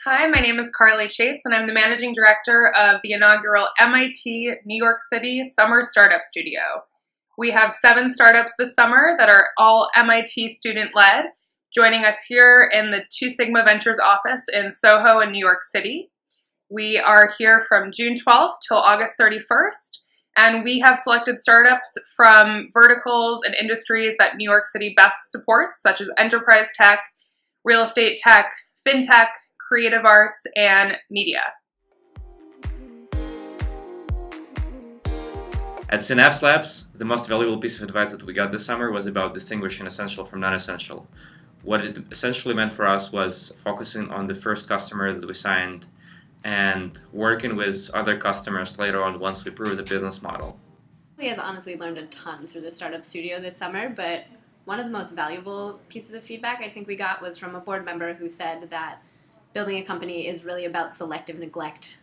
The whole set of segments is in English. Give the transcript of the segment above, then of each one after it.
Hi, my name is Carly Chase, and I'm the Managing Director of the inaugural MIT New York City Summer Startup Studio. We have 7 startups this summer that are all MIT student-led, joining us here in the Two Sigma Ventures office in Soho in New York City. We are here from June 12th till August 31st, and we have selected startups from verticals and industries that New York City best supports, such as enterprise tech, real estate tech, fintech, creative arts, and media. At Synapse Labs, the most valuable piece of advice that we got this summer was about distinguishing essential from non-essential. What it essentially meant for us was focusing on the first customer that we signed and working with other customers later on once we prove the business model. He has honestly learned a ton through the Startup Studio this summer, but one of the most valuable pieces of feedback I think we got was from a board member who said that building a company is really about selective neglect.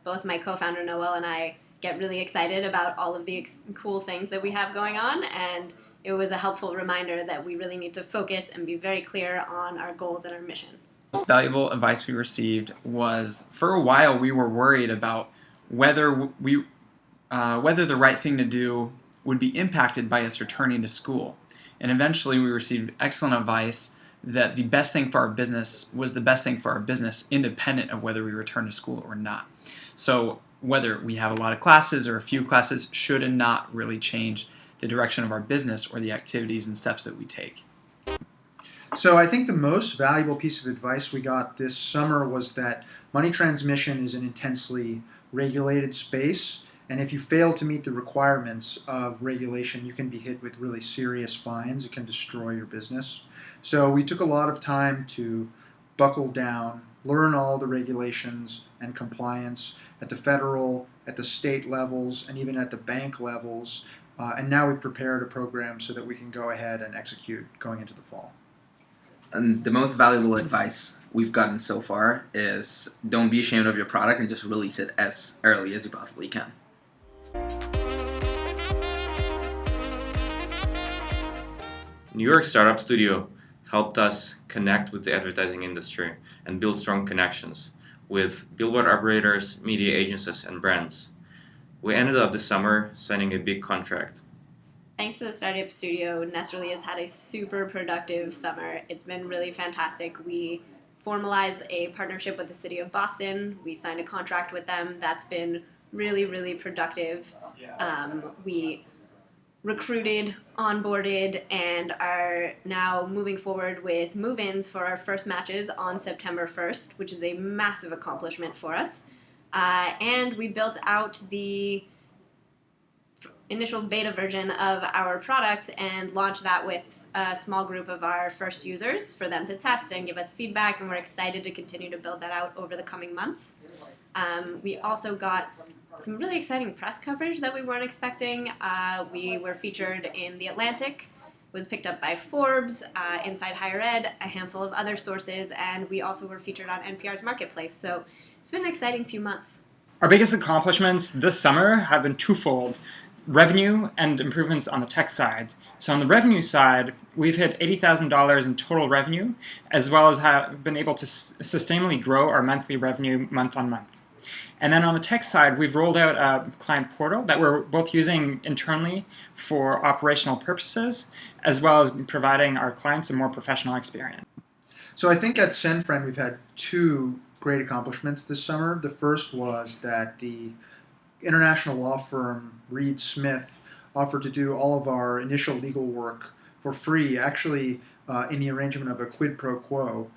Both my co-founder Noel and I get really excited about all of the cool things that we have going on, and it was a helpful reminder that we really need to focus and be very clear on our goals and our mission. The most valuable advice we received was, for a while we were worried about whether the right thing to do would be impacted by us returning to school. And eventually we received excellent advice that the best thing for our business was the best thing for our business independent of whether we return to school or not. So whether we have a lot of classes or a few classes should not really change the direction of our business or the activities and steps that we take. So I think the most valuable piece of advice we got this summer was that money transmission is an intensely regulated space, and if you fail to meet the requirements of regulation, you can be hit with really serious fines. It can destroy your business. So we took a lot of time to buckle down, learn all the regulations and compliance at the federal, at the state levels, and even at the bank levels. And now we've prepared a program so that we can go ahead and execute going into the fall. And the most valuable advice we've gotten so far is don't be ashamed of your product and just release it as early as you possibly can. New York Startup Studio helped us connect with the advertising industry and build strong connections with billboard operators, media agencies, and brands. We ended up this summer signing a big contract. Thanks to the Startup Studio, Nestle has had a super productive summer. It's been really fantastic. We formalized a partnership with the city of Boston. We signed a contract with them. That's been really, really productive. We recruited, onboarded, and are now moving forward with move-ins for our first matches on September 1st, which is a massive accomplishment for us. And we built out the initial beta version of our product and launched that with a small group of our first users for them to test and give us feedback, and we're excited to continue to build that out over the coming months. We also got some really exciting press coverage that we weren't expecting. We were featured in The Atlantic, was picked up by Forbes, Inside Higher Ed, a handful of other sources, and we also were featured on NPR's Marketplace. So it's been an exciting few months. Our biggest accomplishments this summer have been twofold: revenue and improvements on the tech side. So on the revenue side, we've hit $80,000 in total revenue, as well as have been able to sustainably grow our monthly revenue month on month. And then on the tech side, we've rolled out a client portal that we're both using internally for operational purposes, as well as providing our clients a more professional experience. So I think at SendFriend we've had 2 great accomplishments this summer. The first was that the international law firm Reed Smith offered to do all of our initial legal work for free, actually in the arrangement of a quid pro quo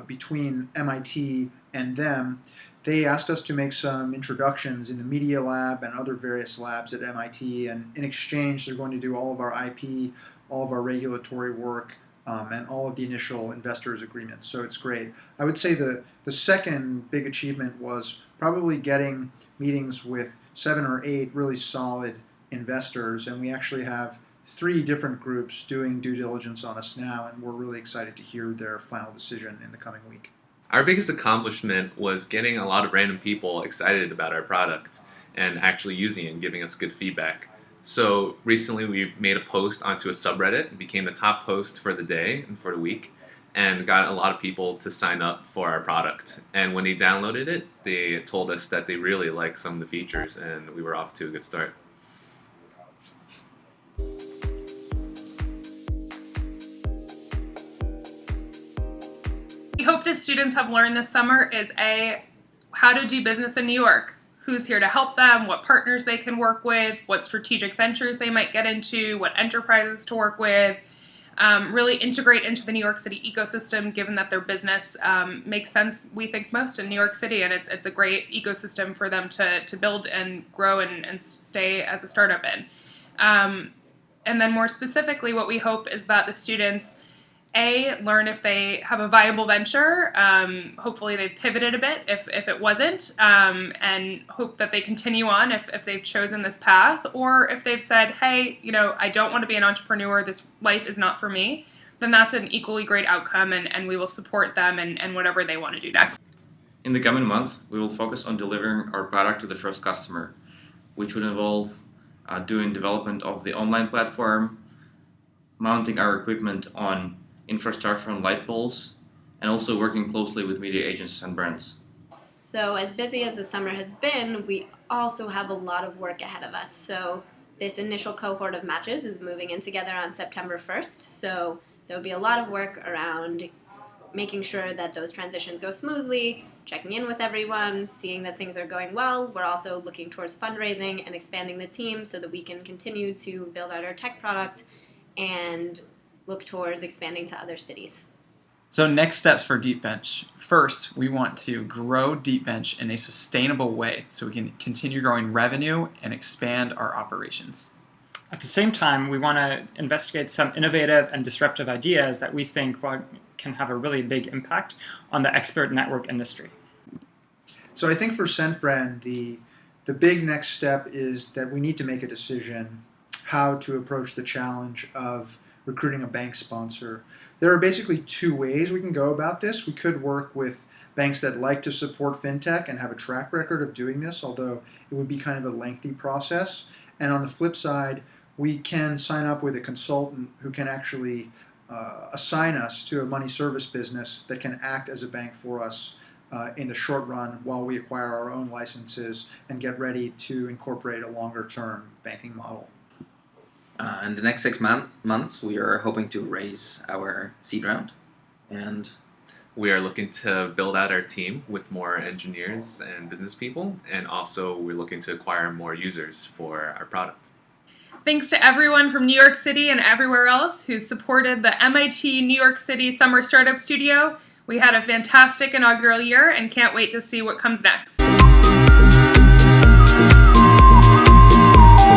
between MIT and them. They asked us to make some introductions in the media lab and other various labs at MIT, and in exchange they're going to do all of our IP, all of our regulatory work, and all of the initial investors agreements. So it's great. I would say the second big achievement was probably getting meetings with 7 or 8 really solid investors, and we actually have 3 different groups doing due diligence on us now, and we're really excited to hear their final decision in the coming week. Our biggest accomplishment was getting a lot of random people excited about our product and actually using it and giving us good feedback. So recently we made a post onto a subreddit and became the top post for the day and for the week. and got a lot of people to sign up for our product. And when they downloaded it, they told us that they really liked some of the features, and we were off to a good start. We hope the students have learned this summer is how to do business in New York, who's here to help them, what partners they can work with, what strategic ventures they might get into, what enterprises to work with, really integrate into the New York City ecosystem, given that their business makes sense, we think, most in New York City, and it's a great ecosystem for them to build and grow and stay as a startup in. And then more specifically, what we hope is that the students learn if they have a viable venture. Hopefully they've pivoted a bit if it wasn't, and hope that they continue on if they've chosen this path, or if they've said, hey, I don't want to be an entrepreneur, this life is not for me, then that's an equally great outcome, and we will support them and whatever they want to do next. In the coming month, we will focus on delivering our product to the first customer, which would involve doing development of the online platform, mounting our equipment on infrastructure on light poles, and also working closely with media agencies and brands. So as busy as the summer has been, we also have a lot of work ahead of us. So this initial cohort of matches is moving in together on September 1st. So there will be a lot of work around making sure that those transitions go smoothly, checking in with everyone, seeing that things are going well. We're also looking towards fundraising and expanding the team so that we can continue to build out our tech product and look towards expanding to other cities. So next steps for DeepBench. First, we want to grow DeepBench in a sustainable way so we can continue growing revenue and expand our operations. At the same time, we want to investigate some innovative and disruptive ideas that we think can have a really big impact on the expert network industry. So I think for SendFriend, the big next step is that we need to make a decision how to approach the challenge of recruiting a bank sponsor. There are basically two ways we can go about this. We could work with banks that like to support fintech and have a track record of doing this, although it would be kind of a lengthy process. And on the flip side, we can sign up with a consultant who can actually assign us to a money service business that can act as a bank for us in the short run while we acquire our own licenses and get ready to incorporate a longer-term banking model. In the next 6 months, we are hoping to raise our seed round, and we are looking to build out our team with more engineers and business people, and also we're looking to acquire more users for our product. Thanks to everyone from New York City and everywhere else who supported the MIT New York City Summer Startup Studio. We had a fantastic inaugural year and can't wait to see what comes next.